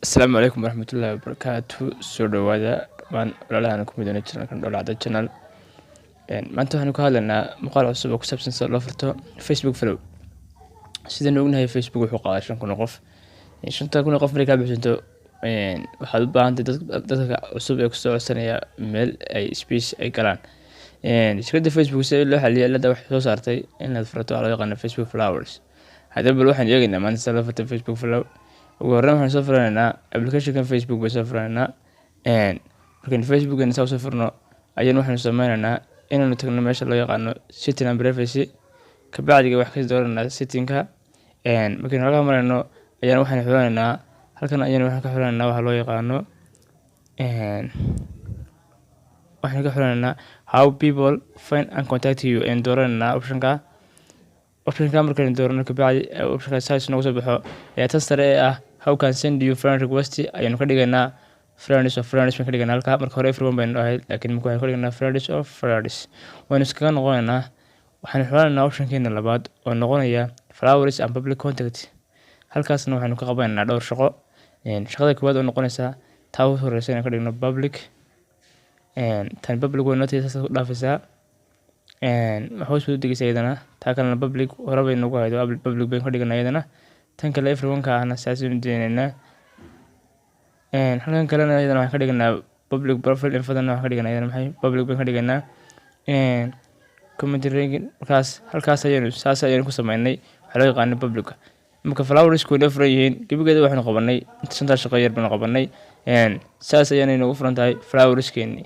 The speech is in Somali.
السلام عليكم ورحمة الله وبركاته. soo dhawaada dhammaan walaalahan ku midana channelkan Dhoolacda channel. Maanta waxaan ku hadlaynaa muuqaal cusub oo ku saabsan sida loo furto Facebook follow. Sidaan ognahay Facebook wuxuu qaadaa 5,000 qof. 5,000 qof markay ka bixinto waxaad u baahan tahay dadka cusub ee ku soo codsanaya meel ay space ay galaan. Shirkadda Facebook si loo xalliyo cilada wax soo saartay inaad furto loo yaqaan Facebook followers. Haddaba waxaan eegaynaa maanta sida loo furto Facebook follow. ugu horreyn waxaan soo furanaynaa application Facebook bay soo furanaynaa markaan Facebook soo furno ayaan waxaan sameynaynaa inaanu tagno meesha loo yaqaano setting and privacy ka bacdiga wax ka dooranaa setting-ka markaan halka marayno ayaan waxaan xulanaynaa halkan ayaan waxaan ka xulanaynaa waxa loo yaqaano waxaan ka xulanaynaa how people find and contact you and dooranaa option-ka markaan doorano ka bacdi option-ka size noogu soo baxo ayaa tan sare ah how can send you friend request ayaan ka dhigaynaa friends ka dhigaynaa halka marka hore everyone baan ahayd laakiin marka waxaan ka dhigaynaa friends waan iskaga noqonaynaa waxaan xulanaynaa option-keena labaad oo noqonaya followers and public contact halkaasna waxaan ka qabanaynaa dhowr shaqo shaqada koowaad oo noqonaysa taa ugu horeysa inaan ka dhigno public tan public way notice ku dhaafaysaa waxa soo degaysa iyadana taa kalena public hore bay nagu haydo public bay ka dhiganaa iyadana tan kale everyone ka ahna saasoo deenayna halkan kalena iyadana waxaan ka dhiganaa public profile infodana waxaan ka dhiganaa iyadana maxay public bay ka dhiganaa comment ranking halkaas ayaan ku sameynay waxa loo yaqaan public marka followers ku dhafran yihiin gabigeeda waxaan qabanay inta shaqo yar baan qabanay saas ayaan ugu furan tahay followers keeni